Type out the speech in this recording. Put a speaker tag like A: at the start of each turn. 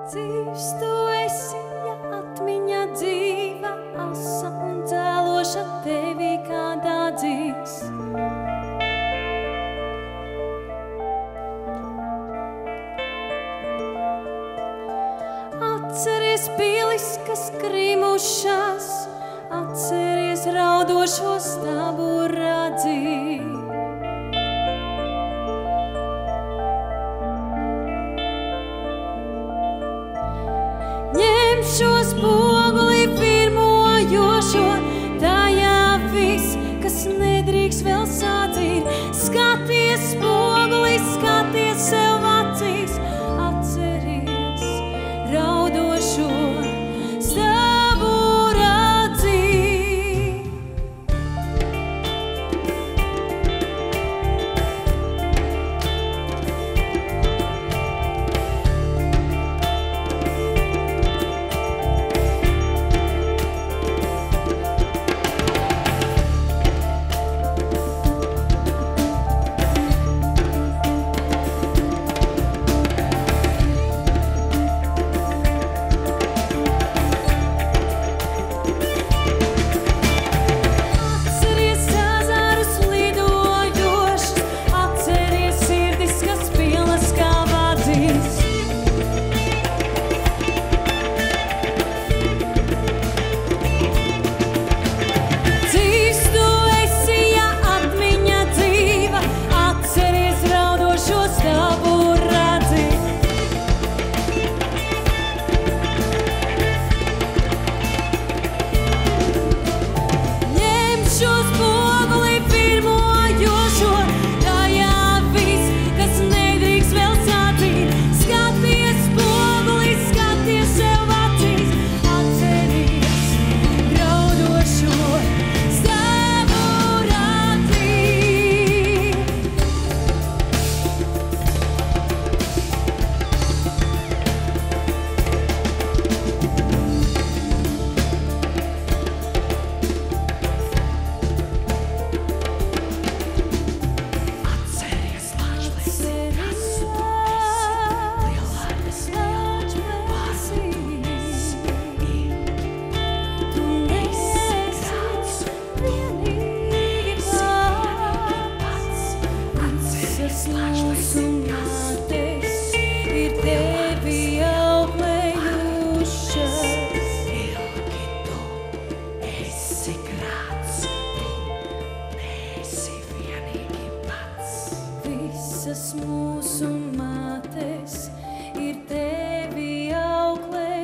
A: Dzīvs tu esi, ja atmiņa dzīva, asa un cēloša tevī kādā dzīs. Atceries pilis, kas krimušas, atceries raudošo stabu radzī. Šo spoguli firmojošo, tajā viss, kas nedrīkst vēl sadzīt. Skaties spoguli, skaties sev acīs, atceries raudošo stabu radzī. Mūsu mātes ir tevi auklējušas.